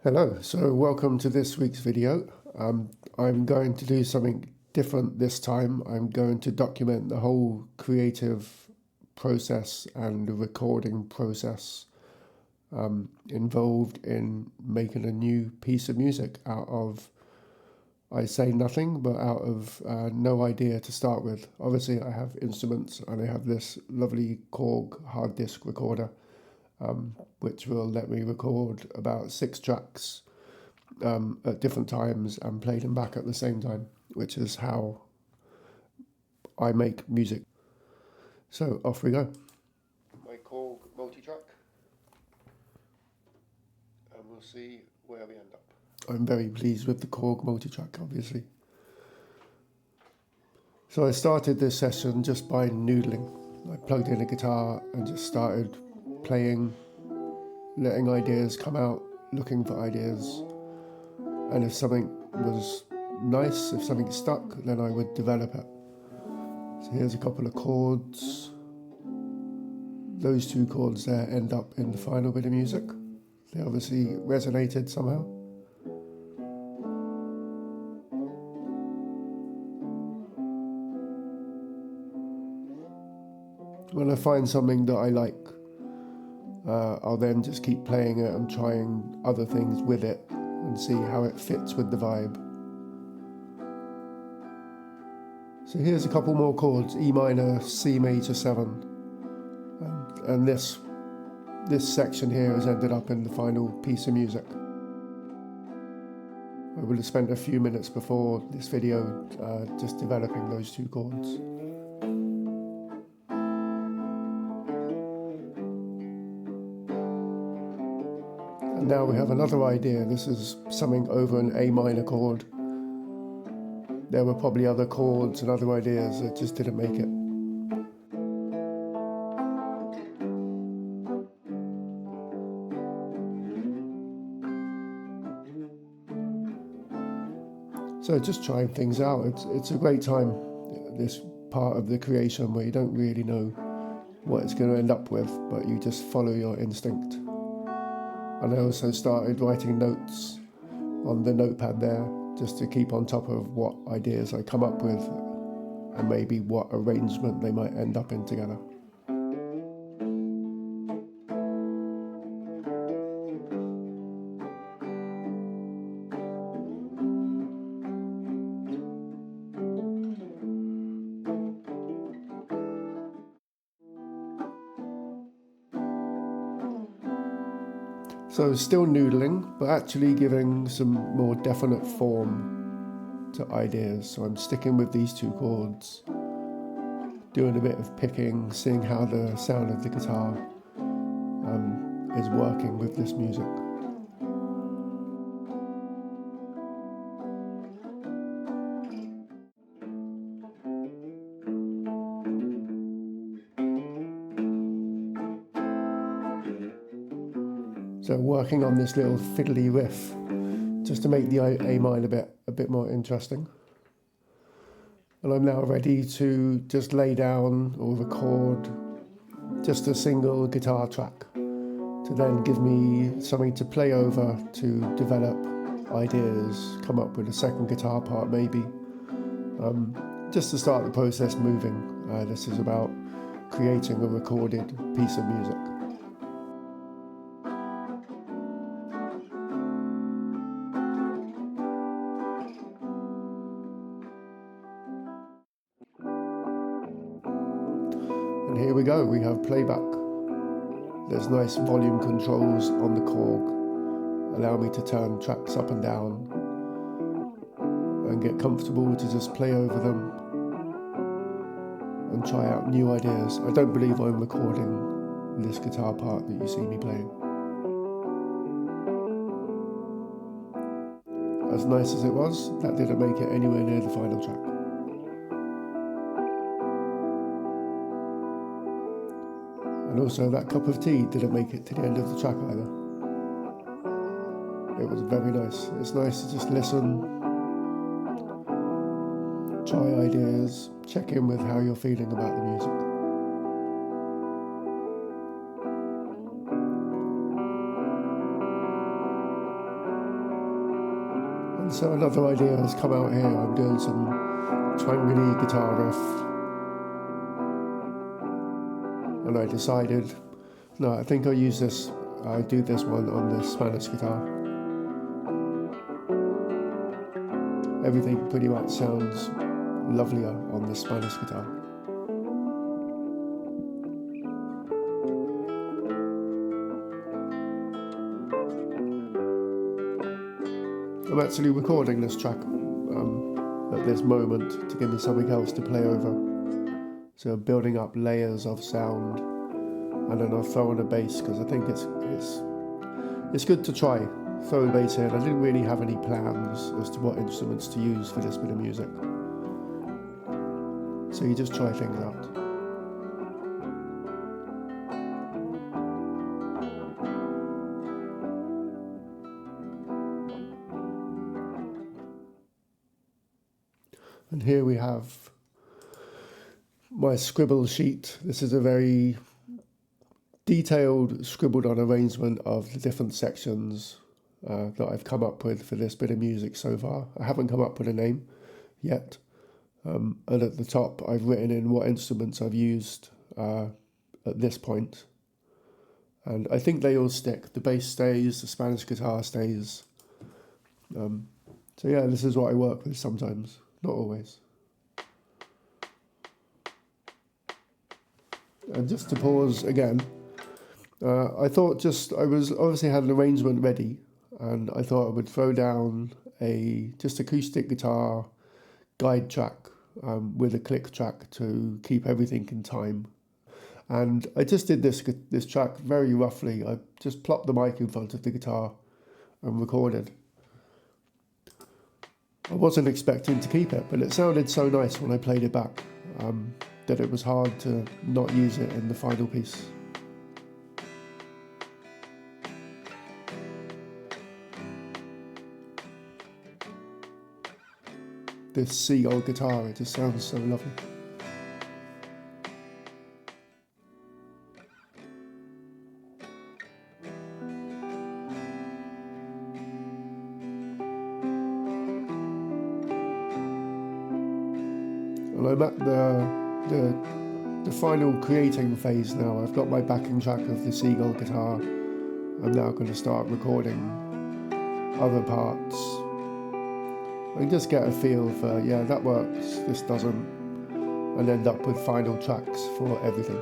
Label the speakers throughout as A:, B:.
A: Hello, so welcome to this week's video. I'm going to do something different this time. I'm going to document the whole creative process and recording process involved in making a new piece of music out of, I say nothing, but out of no idea to start with. Obviously I have instruments and I have this lovely Korg hard disk recorder which will let me record about 6 tracks at different times and play them back at the same time, which is how I make music. So off we go. My Korg multitrack, and we'll see where we end up. I'm very pleased with the Korg multitrack, obviously. So I started this session just by noodling. I plugged in a guitar and just started playing, letting ideas come out, looking for ideas. And if something was nice, if something stuck, then I would develop it. So here's a couple of chords. Those 2 chords there end up in the final bit of music. They obviously resonated somehow. When I find something that I like, I'll then just keep playing it and trying other things with it and see how it fits with the vibe. So here's a couple more chords: E minor, C major 7, and this section here has ended up in the final piece of music. I would have spent a few minutes before this video just developing those 2 chords. And now we have another idea. This is something over an A minor chord. There were probably other chords and other ideas that just didn't make it. So just trying things out. It's a great time, this part of the creation where you don't really know what it's going to end up with, but you just follow your instinct. And I also started writing notes on the notepad there, just to keep on top of what ideas I come up with and maybe what arrangement they might end up in together. So still noodling, but actually giving some more definite form to ideas. So I'm sticking with these 2 chords, doing a bit of picking, seeing how the sound of the guitar is working with this music. So working on this little fiddly riff, just to make the A minor a bit more interesting. And I'm now ready to just lay down or record just a single guitar track to then give me something to play over to develop ideas, come up with a second guitar part maybe, just to start the process moving. This is about creating a recorded piece of music. And here we go, we have playback. There's nice volume controls on the Korg, allow me to turn tracks up and down and get comfortable to just play over them and try out new ideas. I don't believe I'm recording this guitar part that you see me playing. As nice as it was, that didn't make it anywhere near the final track. And also that cup of tea didn't make it to the end of the track either. It was very nice. It's nice to just listen, try ideas, check in with how you're feeling about the music. So another idea has come out here. I'm doing some twangly guitar riff, and I decided, no, I think I'll use this, I do this one on the Spanish guitar. Everything pretty much sounds lovelier on the Spanish guitar. I'm actually recording this track at this moment to give me something else to play over. So I'm building up layers of sound, and then I'll throw in a bass because I think it's good to try. Throw a bass in. I didn't really have any plans as to what instruments to use for this bit of music. So you just try things out. And here we have my scribble sheet. This is a very detailed, scribbled on arrangement of the different sections that I've come up with for this bit of music so far. I haven't come up with a name yet. And at the top, I've written in what instruments I've used at this point. And I think they all stick. The bass stays, the Spanish guitar stays. So yeah, this is what I work with sometimes. Not always. And just to pause again, I thought I was obviously had an arrangement ready, and I thought I would throw down a just acoustic guitar guide track with a click track to keep everything in time. And I just did this track very roughly. I just plopped the mic in front of the guitar and recorded. I wasn't expecting to keep it, but it sounded so nice when I played it back that it was hard to not use it in the final piece. This Seagull guitar, it just sounds so lovely. And I'm at the final creating phase now. I've got my backing track of the Seagull guitar. I'm now going to start recording other parts and just get a feel for, yeah, that works, this doesn't, and end up with final tracks for everything.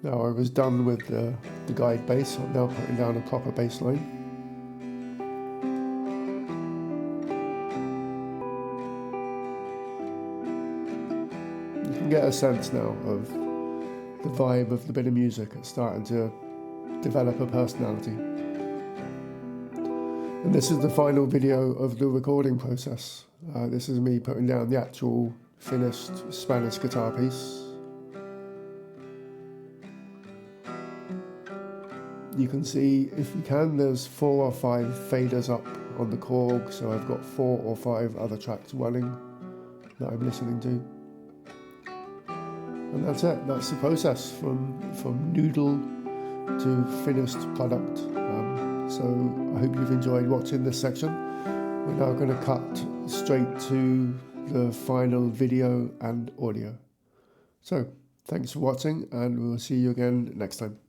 A: Now I was done with the guide bass, I'm now putting down a proper bass line. You can get a sense now of the vibe of the bit of music. It's starting to develop a personality. And this is the final video of the recording process. This is me putting down the actual finished Spanish guitar piece. You can see, if you can, there's 4 or 5 faders up on the Korg, so I've got 4 or 5 other tracks running that I'm listening to. And that's it, that's the process from noodle to finished product. So I hope you've enjoyed watching this section. We're now going to cut straight to the final video and audio. So thanks for watching, and we'll see you again next time.